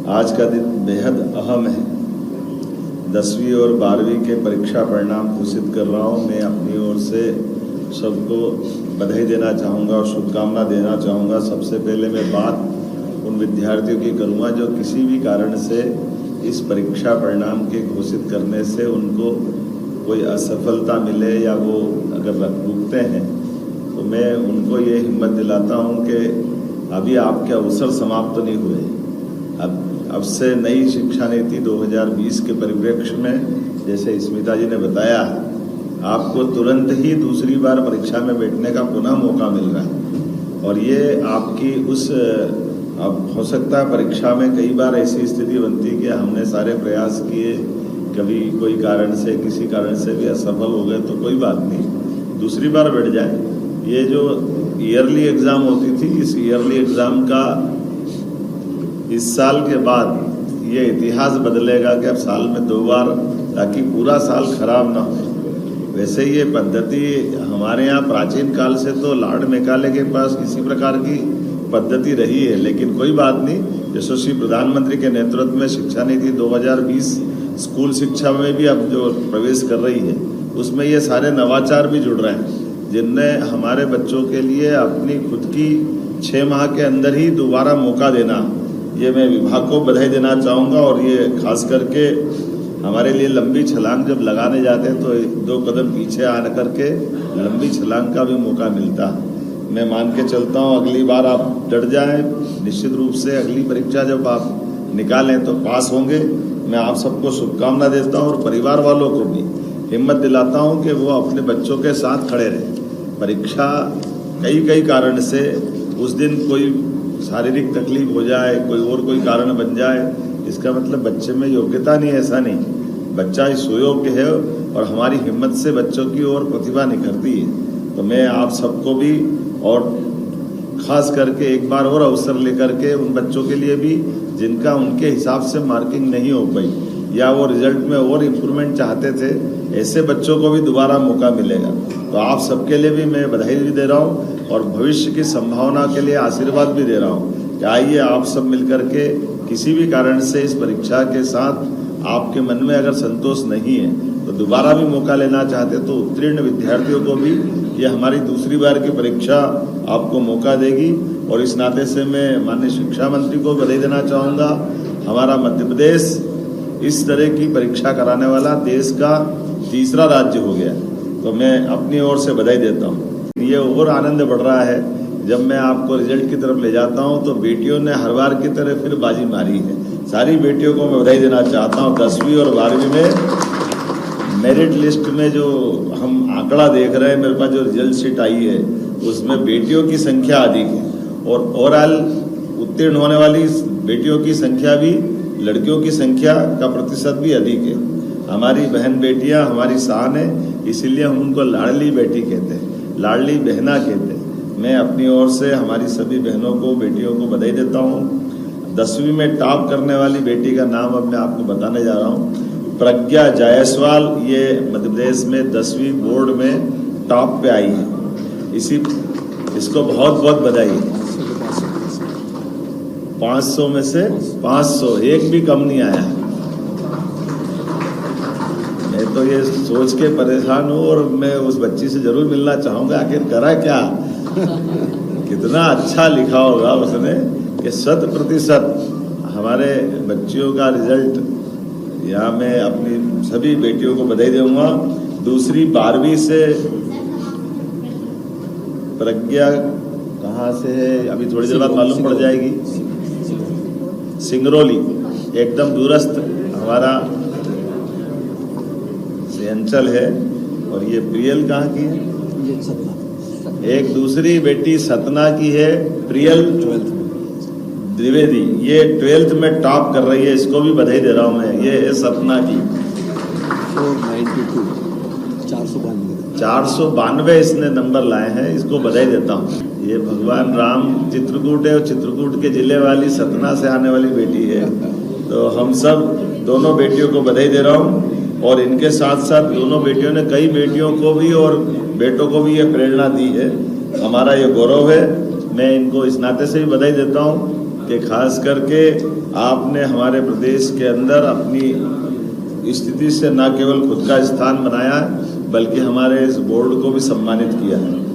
आज का दिन बेहद अहम है। 10वीं और 12वीं के परीक्षा परिणाम घोषित कर रहा हूँ। मैं अपनी ओर से सबको बधाई देना चाहूँगा और शुभकामना देना चाहूँगा। सबसे पहले मैं बात उन विद्यार्थियों की करूँगा जो किसी भी कारण से इस परीक्षा परिणाम के घोषित करने से उनको कोई असफलता मिले या वो अगर रुकते हैं, तो मैं उनको ये हिम्मत दिलाता हूँ कि अभी आपके अवसर समाप्त तो नहीं हुए। अब से नई शिक्षा नीति 2020 के परिप्रेक्ष्य में, जैसे स्मिता जी ने बताया, आपको तुरंत ही दूसरी बार परीक्षा में बैठने का पुनः मौका मिल रहा है। और ये आपकी अब हो सकता है परीक्षा में कई बार ऐसी स्थिति बनती कि हमने सारे प्रयास किए, कभी कोई कारण से किसी कारण से भी असफल हो गए, तो कोई बात नहीं, दूसरी बार बैठ जाए। ये जो ईयरली एग्ज़ाम होती थी, इस ईयरली एग्ज़ाम का इस साल के बाद ये इतिहास बदलेगा कि अब साल में 2 बार, ताकि पूरा साल खराब ना हो। वैसे ये पद्धति हमारे यहाँ प्राचीन काल से तो लॉर्ड मैकाले के पास इसी प्रकार की पद्धति रही है, लेकिन कोई बात नहीं। यशस्वी प्रधानमंत्री के नेतृत्व में शिक्षा नीति 2020 स्कूल शिक्षा में भी अब जो प्रवेश कर रही है, उसमें ये सारे नवाचार भी जुड़ रहे हैं, जिनने हमारे बच्चों के लिए अपनी खुद की 6 माह के अंदर ही दोबारा मौका देना, ये मैं विभाग को बधाई देना चाहूँगा। और ये खास करके हमारे लिए लंबी छलांग जब लगाने जाते हैं तो 2 कदम पीछे आ करके लंबी छलांग का भी मौका मिलता है। मैं मान के चलता हूँ अगली बार आप डट जाएं, निश्चित रूप से अगली परीक्षा जब आप निकालें तो पास होंगे। मैं आप सबको शुभकामना देता हूँ और परिवार वालों को भी हिम्मत दिलाता हूँ कि वो अपने बच्चों के साथ खड़े रहें। परीक्षा कई कारण से उस दिन कोई शारीरिक तकलीफ हो जाए, कोई कारण बन जाए, इसका मतलब बच्चे में योग्यता नहीं, ऐसा नहीं। बच्चा सुयोग्य है और हमारी हिम्मत से बच्चों की ओर प्रतिभा निखरती है। तो मैं आप सबको भी और खास करके एक बार और अवसर लेकर के उन बच्चों के लिए भी जिनका उनके हिसाब से मार्किंग नहीं हो पाई या वो रिजल्ट में और इम्प्रूवमेंट चाहते थे, ऐसे बच्चों को भी दोबारा मौका मिलेगा। तो आप सबके लिए भी मैं बधाई भी दे रहा हूँ और भविष्य की संभावना के लिए आशीर्वाद भी दे रहा हूँ कि आइए आप सब मिलकर के किसी भी कारण से इस परीक्षा के साथ आपके मन में अगर संतोष नहीं है तो दोबारा भी मौका लेना चाहते तो उत्तीर्ण विद्यार्थियों को भी ये हमारी दूसरी बार की परीक्षा आपको मौका देगी। और इस नाते से मैं माननीय शिक्षा मंत्री को बधाई देना चाहूँगा। हमारा मध्य प्रदेश इस तरह की परीक्षा कराने वाला देश का तीसरा राज्य हो गया, तो मैं अपनी ओर से बधाई देता हूँ। ये और आनंद बढ़ रहा है जब मैं आपको रिजल्ट की तरफ ले जाता हूँ तो बेटियों ने हर बार की तरह फिर बाजी मारी है। सारी बेटियों को मैं बधाई देना चाहता हूँ। 10वीं और 12वीं में मेरिट लिस्ट में जो हम आंकड़ा देख रहे हैं, मेरे पास जो रिजल्ट शीट आई है उसमें बेटियों की संख्या अधिक है और ओवरऑल उत्तीर्ण होने वाली बेटियों की संख्या भी, लड़कियों की संख्या का प्रतिशत भी अधिक है। हमारी बहन बेटियां हमारी शान है, इसीलिए हम उनको लाडली बेटी कहते हैं, लाडली बहना कहते हैं। मैं अपनी ओर से हमारी सभी बहनों को, बेटियों को बधाई देता हूँ। 10वीं में टॉप करने वाली बेटी का नाम अब मैं आपको बताने जा रहा हूँ, प्रज्ञा जायसवाल। ये मध्य प्रदेश में 10वीं बोर्ड में टॉप पे आई है, इसको बहुत बहुत बधाई। 500 में से 500, एक भी कम नहीं आया। मैं तो ये सोच के परेशान हूँ और मैं उस बच्ची से जरूर मिलना चाहूँगा, आखिर करा क्या, कितना अच्छा लिखा होगा उसने कि 100% हमारे बच्चियों का रिजल्ट। यहाँ मैं अपनी सभी बेटियों को बधाई दूंगा। दूसरी 12वीं से प्रज्ञा कहाँ से है अभी थोड़ी देर बाद मालूम पड़ जाएगी। सिंगरौली, एकदम दूरस्थ हमारा अंचल है। और ये प्रियल कहाँ की है? एक दूसरी बेटी सतना की है, प्रियल द्विवेदी, ये 12th में टॉप कर रही है, इसको भी बधाई दे रहा हूँ मैं। ये है सतना की 492 इसने नंबर लाए हैं, इसको बधाई देता हूँ। ये भगवान राम चित्रकूट है और चित्रकूट के जिले वाली सतना से आने वाली बेटी है, तो हम सब दोनों बेटियों को बधाई दे रहा हूँ। और इनके साथ साथ दोनों बेटियों ने कई बेटियों को भी और बेटों को भी ये प्रेरणा दी है, हमारा ये गौरव है। मैं इनको इस नाते से भी बधाई देता हूँ। कि खास करके आपने हमारे प्रदेश के अंदर अपनी स्थिति से न केवल खुद का स्थान बनाया है बल्कि हमारे इस बोर्ड को भी सम्मानित किया है।